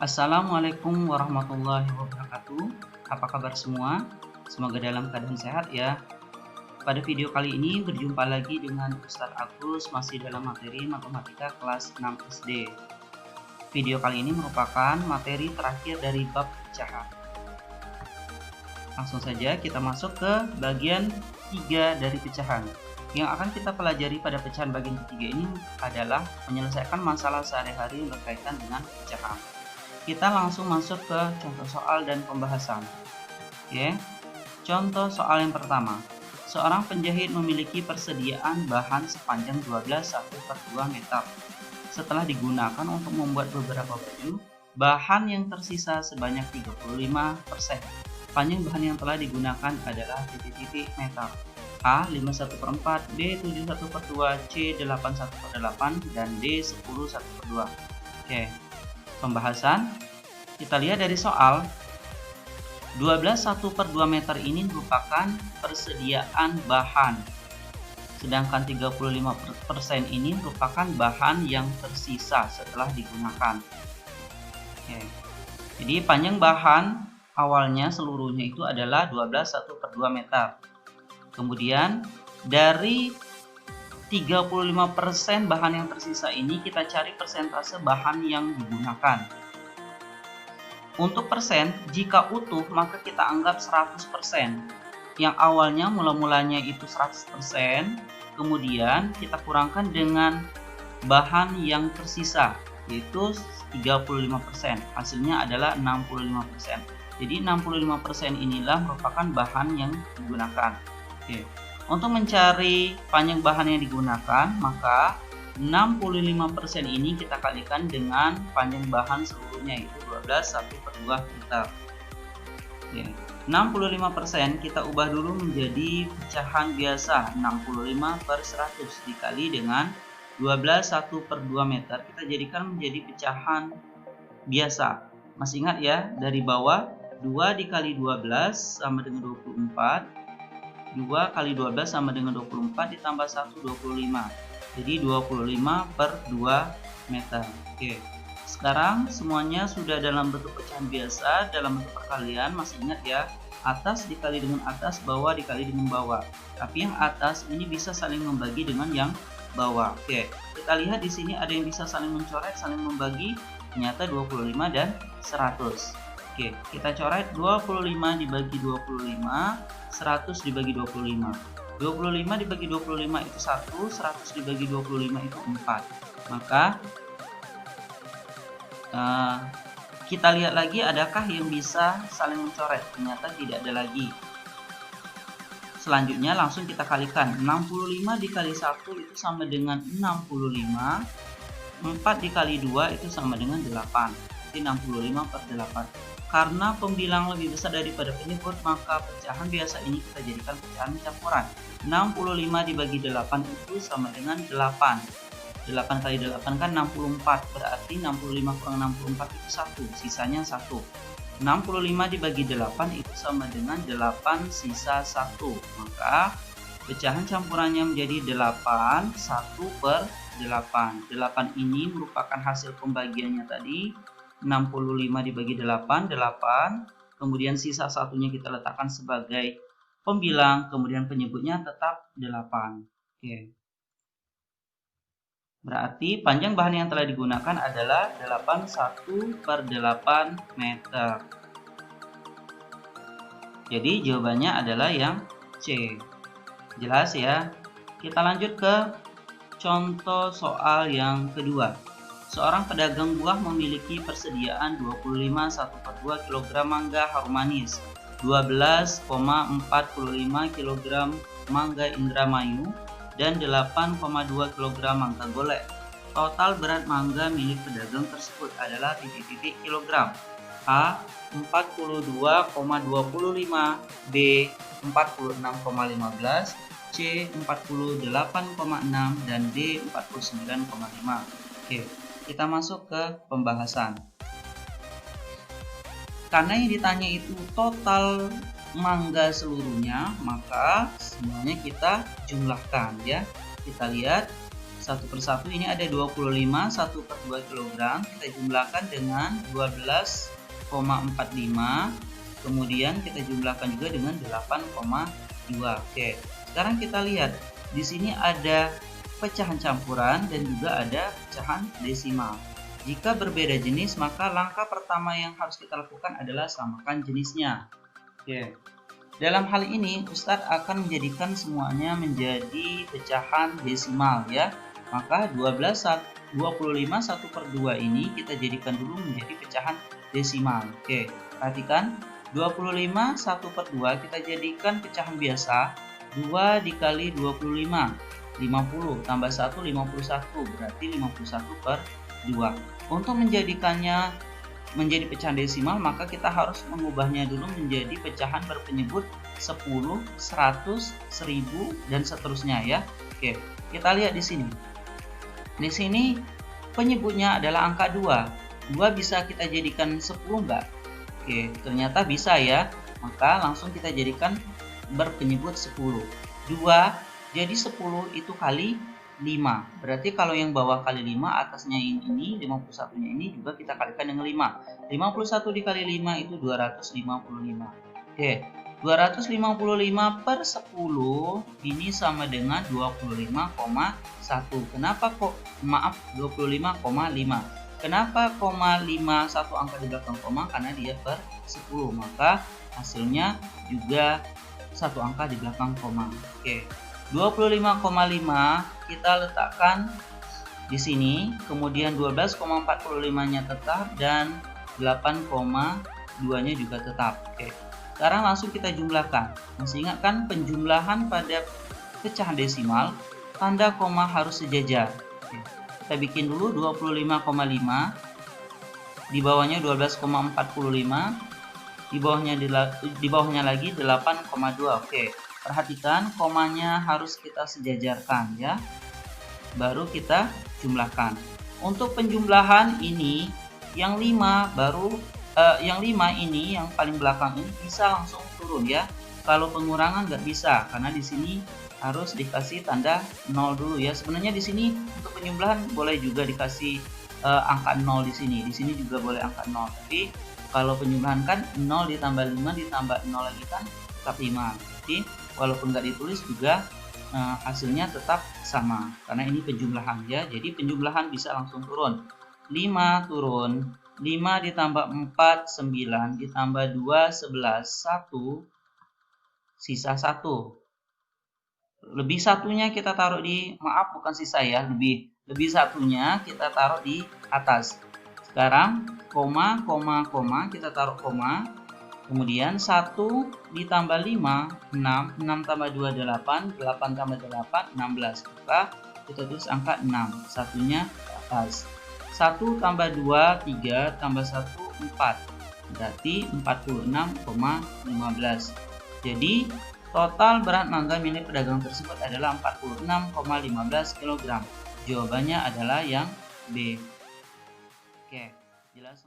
Assalamualaikum warahmatullahi wabarakatuh. Apa kabar semua? Semoga dalam keadaan sehat ya. Pada video kali ini berjumpa lagi dengan Ustadz Agus masih dalam materi matematika kelas 6 SD. Video kali ini merupakan materi terakhir dari bab pecahan. Langsung saja kita masuk ke bagian 3 dari pecahan. Yang akan kita pelajari pada pecahan bagian ketiga ini adalah menyelesaikan masalah sehari-hari yang berkaitan dengan pecahan. Kita langsung masuk ke contoh soal dan pembahasan. Oke. Contoh soal yang pertama. Seorang penjahit memiliki persediaan bahan sepanjang 12,1/2 meter. Setelah digunakan untuk membuat beberapa baju, bahan yang tersisa sebanyak 35%. Panjang bahan yang telah digunakan adalah titik-titik meter. A 51/4, B 71/2, C 81/8, dan D 10/1/2. Oke. Pembahasan, kita lihat dari soal. 12,1/2 meter ini merupakan persediaan bahan, sedangkan 35% ini merupakan bahan yang tersisa setelah digunakan. Oke. Jadi panjang bahan awalnya seluruhnya itu adalah 12,1/2 meter. Kemudian dari 35% bahan yang tersisa ini kita cari persentase bahan yang digunakan. Untuk persen, jika utuh maka kita anggap 100%. Yang awalnya mula-mulanya itu 100%, kemudian kita kurangkan dengan bahan yang tersisa, yaitu 35%. Hasilnya adalah 65%. Jadi 65% inilah merupakan bahan yang digunakan. Oke. Untuk mencari panjang bahan yang digunakan, maka 65% ini kita kalikan dengan panjang bahan seluruhnya, yaitu 12,1/2 meter. Oke. 65% kita ubah dulu menjadi pecahan biasa. 65/100 dikali dengan 12,1/2 meter, kita jadikan menjadi pecahan biasa. Masih ingat ya, dari bawah 2 dikali 12 sama dengan 24. 2 kali 12 sama dengan 24 ditambah 1, 25. Jadi 25/2 meter. Oke. Sekarang semuanya sudah dalam bentuk pecahan biasa, dalam bentuk perkalian. Masih ingat ya, atas dikali dengan atas, bawah dikali dengan bawah. Tapi yang atas ini bisa saling membagi dengan yang bawah. Oke. Kita lihat di sini ada yang bisa saling mencoret, saling membagi. Ternyata 25 dan 100. Oke, kita coret 25 dibagi 25, 100 dibagi 25. 25 dibagi 25 itu 1, 100 dibagi 25 itu 4. Maka kita lihat lagi adakah yang bisa saling mencoret. Ternyata tidak ada lagi. Selanjutnya langsung kita kalikan. 65 dikali 1 itu sama dengan 65. 4 dikali 2 itu sama dengan 8. Jadi 65/8. Karena pembilang lebih besar daripada penyebut, maka pecahan biasa ini kita jadikan pecahan campuran. 65 dibagi 8 itu sama dengan 8. 8 kali 8 kan 64, berarti 65 kurang 64 itu 1, sisanya 1. 65 dibagi 8 itu sama dengan 8 sisa 1. Maka pecahan campurannya menjadi 8, 1/8. 8 ini merupakan hasil pembagiannya tadi. 65 dibagi 8, 8. Kemudian sisa satunya kita letakkan sebagai pembilang, kemudian penyebutnya tetap 8. Oke. Berarti panjang bahan yang telah digunakan adalah 81/8 meter. Jadi jawabannya adalah yang C. Jelas ya? Kita lanjut ke contoh soal yang kedua. Seorang pedagang buah memiliki persediaan 25,1/2 kg mangga harum manis, 12,45 kg mangga Indramayu, dan 8,2 kg mangga golek. Total berat mangga milik pedagang tersebut adalah titik-titik kilogram. A 42,25, B 46,15, C 48,6, dan D 49,5. Oke. Kita masuk ke pembahasan. Karena yang ditanya itu total mangga seluruhnya, maka semuanya kita jumlahkan ya. Kita lihat satu per satu. Ini ada 25 1 per 2 kg. Kita jumlahkan dengan 12,45. Kemudian kita jumlahkan juga dengan 8,2. Oke. Sekarang kita lihat di sini ada pecahan campuran dan juga ada pecahan desimal. Jika berbeda jenis, maka langkah pertama yang harus kita lakukan adalah samakan jenisnya. Oke. Dalam hal ini, Ustadz akan menjadikan semuanya menjadi pecahan desimal ya. Maka 25 1 per 2 ini kita jadikan dulu menjadi pecahan desimal. Oke, perhatikan 25 1 per 2 kita jadikan pecahan biasa. 2 dikali 25, 50 tambah 1, 51, berarti 51 per 2. Untuk menjadikannya menjadi pecahan desimal, maka kita harus mengubahnya dulu menjadi pecahan berpenyebut 10, 100, 1000 dan seterusnya ya. Oke, kita lihat di sini. Di sini penyebutnya adalah angka 2. 2 bisa kita jadikan 10 enggak? Oke, ternyata bisa ya. Maka langsung kita jadikan berpenyebut 10. 2 jadi 10 itu kali 5. Berarti kalau yang bawah kali 5, atasnya ini 51-nya ini juga kita kalikan dengan 5. 51 dikali 5 itu 255. Oke, 255 per 10 ini sama dengan 25,1. Kenapa kok 25,5? Kenapa koma 5 satu angka di belakang koma? Karena dia per 10. Maka hasilnya juga satu angka di belakang koma. Oke. 25,5 kita letakkan di sini, kemudian 12,45-nya tetap dan 8,2-nya juga tetap. Oke. Sekarang langsung kita jumlahkan. Masih ingat kan penjumlahan pada pecahan desimal, tanda koma harus sejajar. Oke. Kita bikin dulu 25,5, di bawahnya 12,45, di bawahnya lagi 8,2. Oke. Perhatikan komanya harus kita sejajarkan ya. Baru kita jumlahkan. Untuk penjumlahan ini yang 5 ini yang paling belakang ini bisa langsung turun ya. Kalau pengurangan nggak bisa karena di sini harus dikasih tanda 0 dulu ya. Sebenarnya di sini untuk penjumlahan boleh juga dikasih angka 0 di sini. Di sini juga boleh angka 0. Tapi kalau penjumlahan kan 0 ditambah 5 ditambah 0 lagi kan tetap 5. Jadi walaupun nggak ditulis juga hasilnya tetap sama karena ini penjumlahan ya. Jadi penjumlahan bisa langsung turun. 5 turun, 5 ditambah 4 9 ditambah 2 11 1 sisa 1. Lebih satunya kita taruh di bukan sisa ya, lebih satunya kita taruh di atas. Sekarang koma kita taruh koma. Kemudian 1 ditambah 5, 6, 6 tambah 2, 8, 8 tambah 8, 16. Maka kita tulis angka 6, satunya ke atas. 1 tambah 2, 3, tambah 1, 4. Berarti 46,15. Jadi total berat mangga milik pedagang tersebut adalah 46,15 kg. Jawabannya adalah yang B. Oke, jelas.